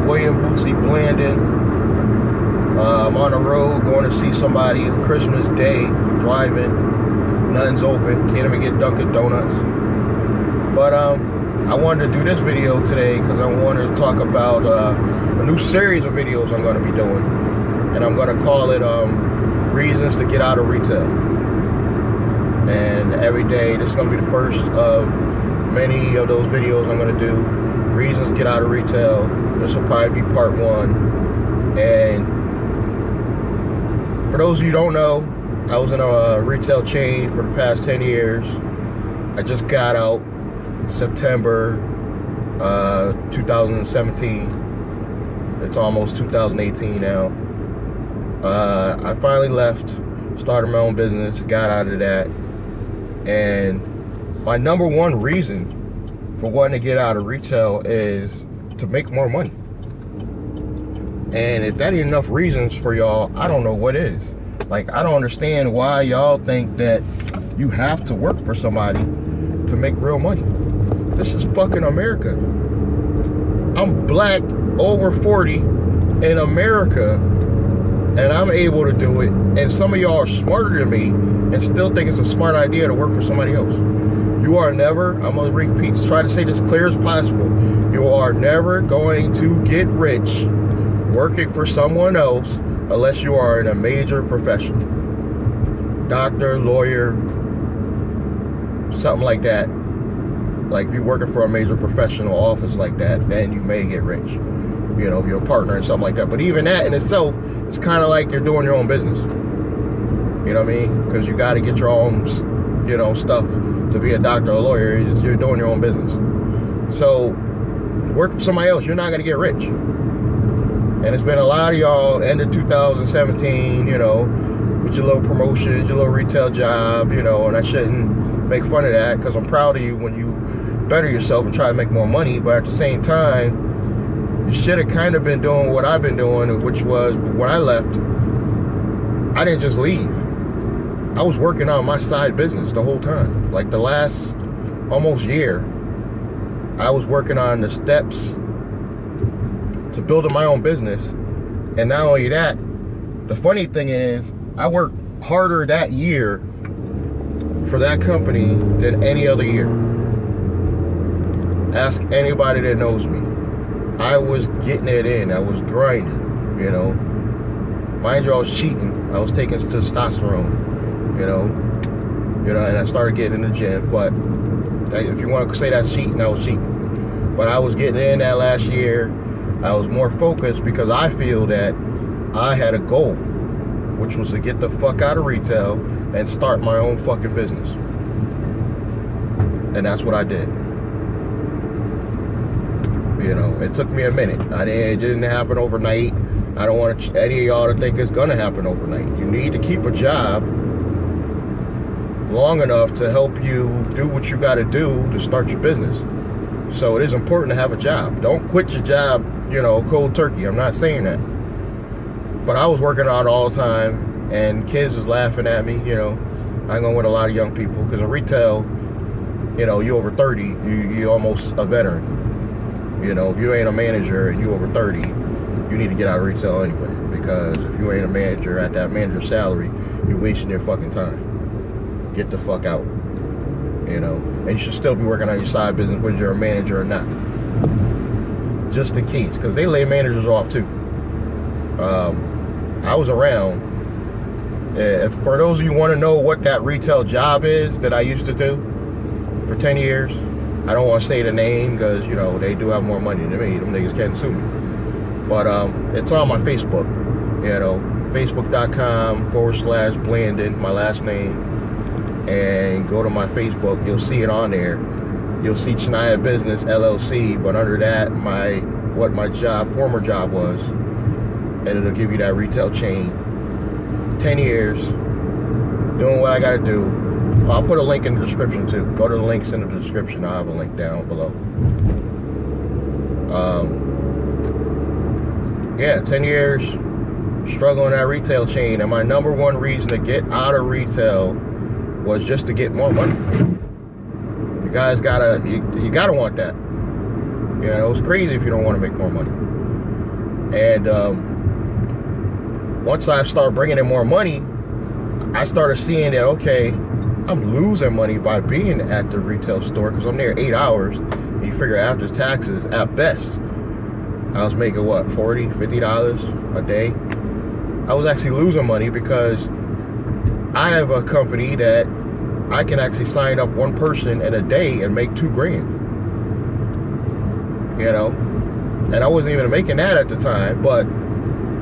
William Bootsy Blandon. I'm on the road going to see somebody Christmas Day, driving. Nothing's open. Can't even get Dunkin' Donuts. But I wanted to do this video today because I wanted to talk about a new series of videos I'm going to be doing. And I'm going to call it Reasons to Get Out of Retail. And every day, this is going to be the first of many of those videos I'm going to do. Reasons to Get Out of Retail. This will probably be part 1. And for those of you who don't know, I was in a retail chain for the past 10 years. I just got out September 2017. It's almost 2018 now. I finally left, started my own business, got out of that. And my number one reason for wanting to get out of retail is to make more money. And if that ain't enough reasons for y'all, I don't know what is. Like, I don't understand why y'all think that you have to work for somebody to make real money. This is fucking America. I'm black, over 40, in America, and I'm able to do it. And some of y'all are smarter than me and still think it's a smart idea to work for somebody else. You are never, I'm gonna repeat, try to say this clear as possible. You are never going to get rich working for someone else unless you are in a major profession. Doctor, lawyer, something like that. Like if you're working for a major professional office like that, then you may get rich. You know, if you're a partner and something like that. But even that in itself, it's kind of like you're doing your own business. You know what I mean? Because you got to get your own, you know, stuff to be a doctor or a lawyer. You're doing your own business. So, work for somebody else, you're not going to get rich. And it's been a lot of y'all, end of 2017, you know, with your little promotions, your little retail job, you know, and I shouldn't make fun of that because I'm proud of you when you better yourself and try to make more money. But at the same time, you should have kind of been doing what I've been doing, which was when I left, I didn't just leave. I was working on my side business the whole time. Like the last almost year, I was working on the steps to building my own business. And not only that, the funny thing is, I worked harder that year for that company than any other year. Ask anybody that knows me. I was getting it in. I was grinding, you know. Mind you, I was cheating. I was taking testosterone, you know, and I started getting in the gym. But if you want to say that's cheating, I was cheating. But I was getting in that last year. I was more focused because I feel that I had a goal, which was to get the fuck out of retail and start my own fucking business. And that's what I did. You know, it took me a minute. It didn't happen overnight. I don't want any of y'all to think it's gonna happen overnight. You need to keep a job long enough to help you do what you gotta do to start your business. So it is important to have a job. Don't quit your job, you know, cold turkey. I'm not saying that. But I was working out all the time, and kids was laughing at me, you know. I go with a lot of young people, because in retail, you know, you over 30, you almost a veteran. You know, if you ain't a manager and you over 30, you need to get out of retail anyway. Because if you ain't a manager at that manager salary, you're wasting your fucking time. Get the fuck out. You know, and you should still be working on your side business whether you're a manager or not. Just in case, because they lay managers off too. I was around. If for those of you who want to know what that retail job is that I used to do for 10 years, I don't want to say the name because, you know, they do have more money than me. Them niggas can't sue me. But it's on my Facebook, you know, facebook.com/Blandon, my last name. And go to my Facebook, you'll see it on there. You'll see Chania Business LLC, but under that, what my former job was. And it'll give you that retail chain. 10 years, doing what I gotta do. I'll put a link in the description too. Go to the links in the description. I'll have a link down below. Yeah, 10 years struggling that retail chain, and my number one reason to get out of retail was just to get more money. You guys gotta want that. You know, it's crazy if you don't want to make more money. And once I started bringing in more money, I started seeing that, okay, I'm losing money by being at the retail store because I'm there 8 hours. And you figure after taxes, at best, I was making what, $40, $50 a day? I was actually losing money because I have a company that I can actually sign up one person in a day and make $2,000. You know? And I wasn't even making that at the time, but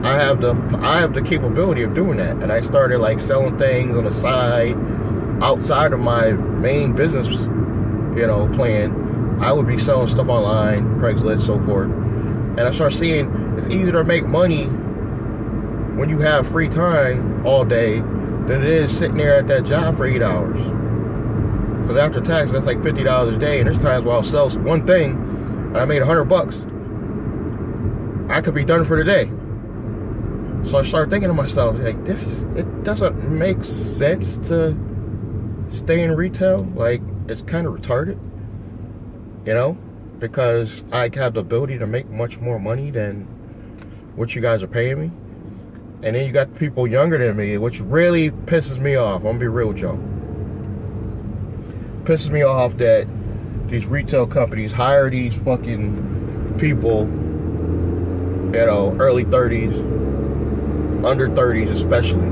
I have the capability of doing that. And I started like selling things on the side outside of my main business, you know, plan. I would be selling stuff online, Craigslist, so forth. And I started seeing it's easier to make money when you have free time all day than it is sitting there at that job for 8 hours. Because after tax, that's like $50 a day. And there's times where I'll sell one thing and I made $100. I could be done for the day. So I started thinking to myself, like, it doesn't make sense to stay in retail. Like, it's kind of retarded, you know, because I have the ability to make much more money than what you guys are paying me. And then you got people younger than me, which really pisses me off. I'm gonna be real with y'all. Pisses me off that these retail companies hire these fucking people, you know, early 30s, under 30s especially.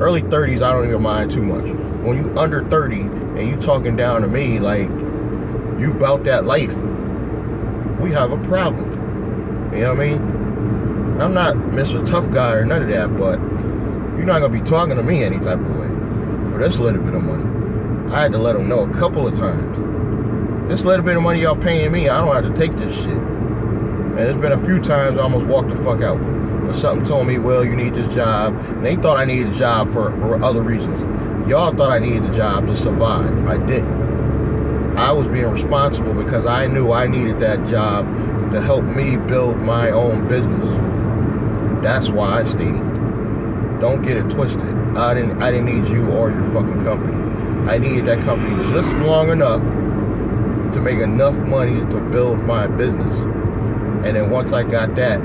Early 30s, I don't even mind too much. When you under 30 and you talking down to me like you about that life, we have a problem. You know what I mean? I'm not Mr. Tough Guy or none of that, but you're not going to be talking to me any type of way for this little bit of money. I had to let them know a couple of times. This little bit of money y'all paying me, I don't have to take this shit. And there's been a few times I almost walked the fuck out. But something told me, well, you need this job. And they thought I needed a job for other reasons. Y'all thought I needed a job to survive. I didn't. I was being responsible because I knew I needed that job to help me build my own business. That's why I stayed. Don't get it twisted. I didn't need you or your fucking company. I needed that company just long enough to make enough money to build my business. And then once I got that,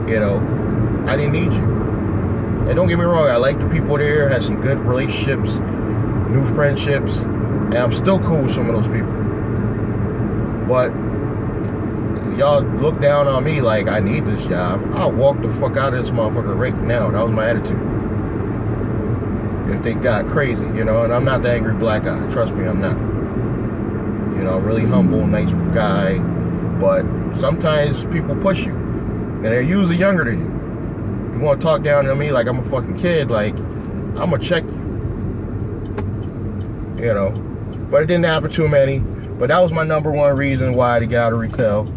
you know, I didn't need you. And don't get me wrong, I like the people there, had some good relationships, new friendships, and I'm still cool with some of those people. But y'all look down on me like I need this job. I'll walk the fuck out of this motherfucker right now. That was my attitude. If they got crazy, you know, and I'm not the angry black guy. Trust me, I'm not. You know, I'm really humble, nice guy. But sometimes people push you. And they're usually younger than you. You want to talk down to me like I'm a fucking kid, like, I'm going to check you. You know. But it didn't happen too many. But that was my number one reason why to get out of retail.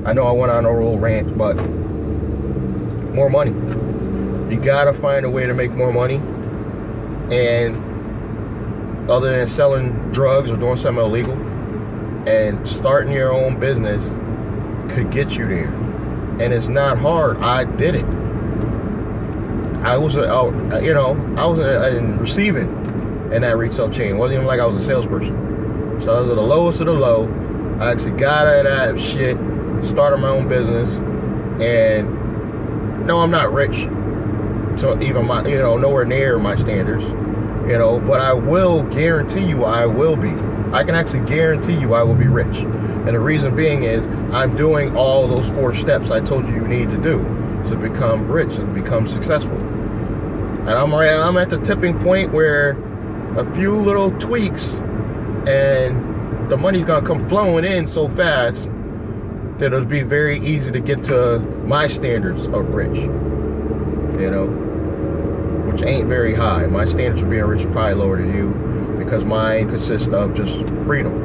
I know I went on a little rant, but more money. You gotta find a way to make more money. And other than selling drugs or doing something illegal, and starting your own business could get you there. And it's not hard. I did it. I was, in receiving in that retail chain. It wasn't even like I was a salesperson. So I was at the lowest of the low. I actually got out of that shit, started my own business, and no, I'm not rich. So even my, you know, nowhere near my standards, you know, but I will guarantee you I will be. I can actually guarantee you I will be rich. And the reason being is I'm doing all those 4 steps I told you need to do to become rich and become successful. And I'm at the tipping point where a few little tweaks and the money's gonna come flowing in so fast that it'll be very easy to get to my standards of rich, you know, which ain't very high. My standards of being rich are probably lower than you because mine consists of just freedom.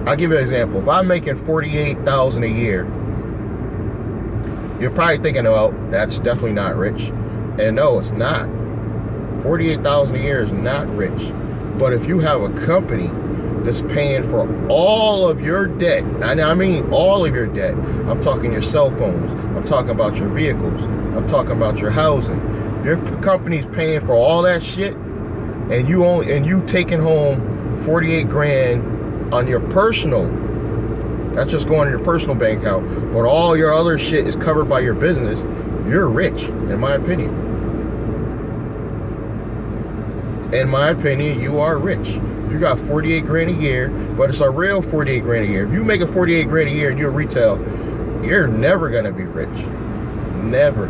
I'll give you an example. If I'm making $48,000 a year, you're probably thinking, well, that's definitely not rich. And no, it's not. $48,000 a year is not rich. But if you have a company that's paying for all of your debt, and I mean all of your debt, I'm talking your cell phones, I'm talking about your vehicles, I'm talking about your housing. Your company's paying for all that shit, and you taking home 48 grand on your personal That's just going in your personal bank account. But all your other shit is covered by your business. You're rich, in my opinion. In my opinion, you are rich. You got 48 grand a year, but it's a real 48 grand a year. If you make a 48 grand a year and you're retail, you're never going to be rich. Never.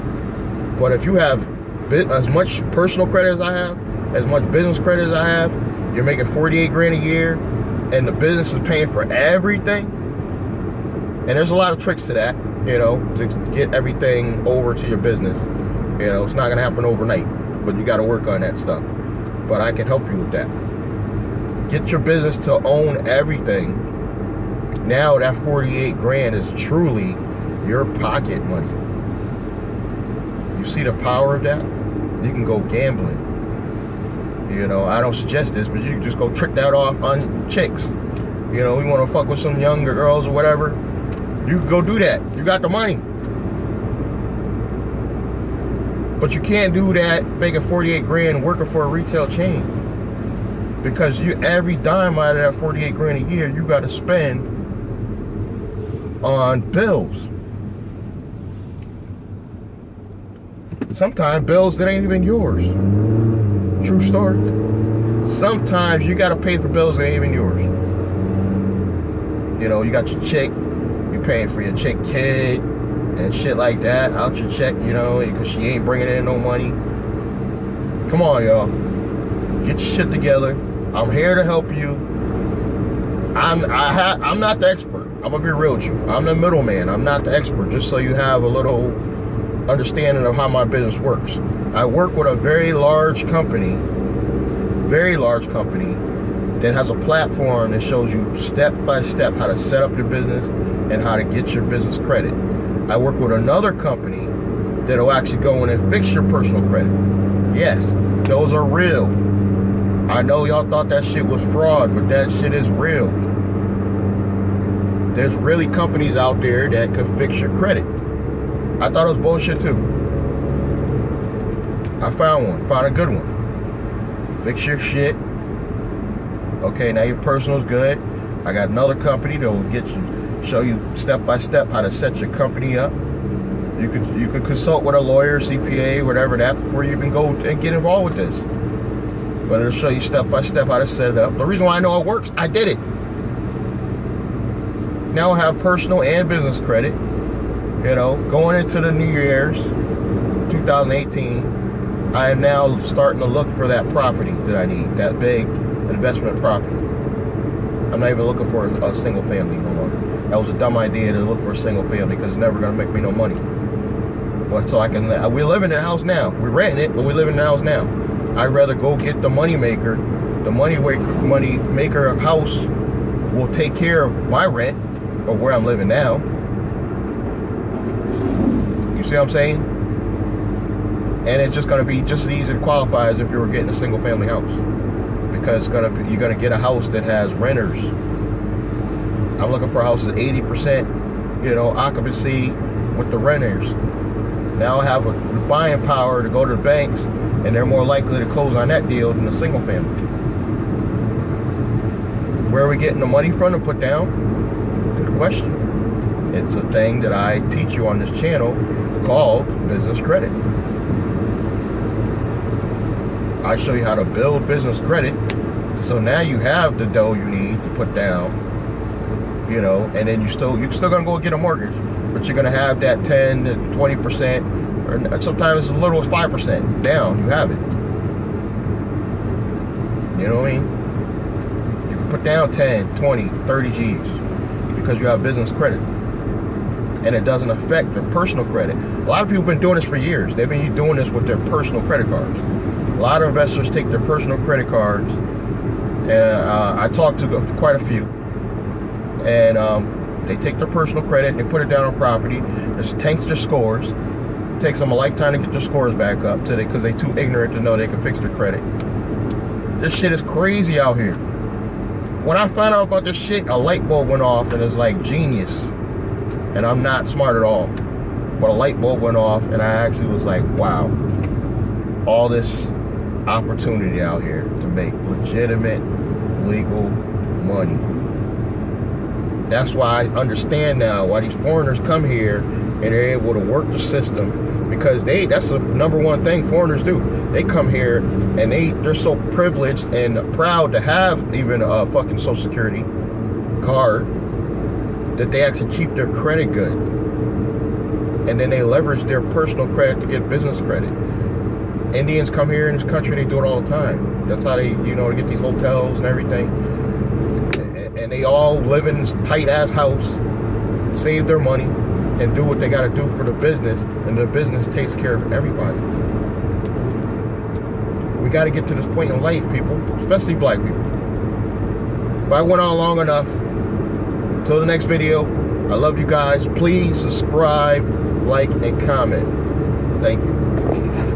But if you have as much personal credit as I have, as much business credit as I have, you're making 48 grand a year, and the business is paying for everything. And there's a lot of tricks to that, you know, to get everything over to your business. You know, it's not going to happen overnight, but you got to work on that stuff. But I can help you with that. Get your business to own everything. Now that 48 grand is truly your pocket money. You see the power of that? You can go gambling. You know, I don't suggest this, but you can just go trick that off on chicks. You know, you want to fuck with some younger girls or whatever, you can go do that. You got the money. But you can't do that making 48 grand working for a retail chain. Because every dime out of that 48 grand a year, you got to spend on bills. Sometimes bills that ain't even yours. True story. Sometimes you got to pay for bills that ain't even yours. You know, you got your chick, you paying for your chick kid and shit like that out your check, you know, because she ain't bringing in no money. Come on, y'all. Get your shit together. I'm here to help you. I'm not the expert. I'm gonna be real with you. I'm the middleman. I'm not the expert. Just so you have a little understanding of how my business works. I work with a very large company that has a platform that shows you step by step how to set up your business and how to get your business credit. I work with another company that'll actually go in and fix your personal credit. Yes, those are real. I know y'all thought that shit was fraud, but that shit is real. There's really companies out there that could fix your credit. I thought it was bullshit too. I found a good one. Fix your shit. Okay, now your personal's good. I got another company that will show you step by step how to set your company up. You could consult with a lawyer, CPA, whatever that, before you even go and get involved with this. But it'll show you step by step how to set it up. The reason why I know it works, I did it. Now I have personal and business credit. You know, going into the New Year's 2018, I am now starting to look for that property that I need, that big investment property. I'm not even looking for a single family no longer. That was a dumb idea to look for a single family because it's never going to make me no money. But so I can, we live in the house now. We're renting it, but we live in the house now. I'd rather go get the money maker. The money maker house will take care of my rent or where I'm living now. You see what I'm saying? And it's just going to be just as easy to qualify as if you were getting a single family house, because you're going to get a house that has renters. I'm looking for a house that's 80%, you know, occupancy with the renters. Now I have a buying power to go to the banks, and they're more likely to close on that deal than a single family. Where are we getting the money from to put down? Good question. It's a thing that I teach you on this channel called business credit. I show you how to build business credit. So now you have the dough you need to put down, you know, and then you're still gonna go get a mortgage, but you're gonna have that 10 to 20%, or sometimes as little as 5% down. You have it. You know what I mean? You can put down 10, 20, 30 G's because you have business credit. And it doesn't affect their personal credit. A lot of people have been doing this for years. They've been doing this with their personal credit cards. A lot of investors take their personal credit cards, and I talked to quite a few, and they take their personal credit and they put it down on property. It tanks their scores. It takes them a lifetime to get their scores back up because they're too ignorant to know they can fix their credit. This shit is crazy out here. When I found out about this shit, a light bulb went off, and it's like genius. And I'm not smart at all, but a light bulb went off, and I actually was like, wow, all this opportunity out here to make legitimate, legal money. That's why I understand now why these foreigners come here and they're able to work the system, because that's the number one thing foreigners do. They come here and they're so privileged and proud to have even a fucking Social Security card that they actually keep their credit good. And then they leverage their personal credit to get business credit. Indians come here in this country, they do it all the time. That's how they, they get these hotels and everything. And they all live in this tight-ass house, save their money, and do what they got to do for the business, and the business takes care of everybody. We got to get to this point in life, people, especially black people. But I went on long enough. Till the next video, I love you guys. Please subscribe, like, and comment. Thank you.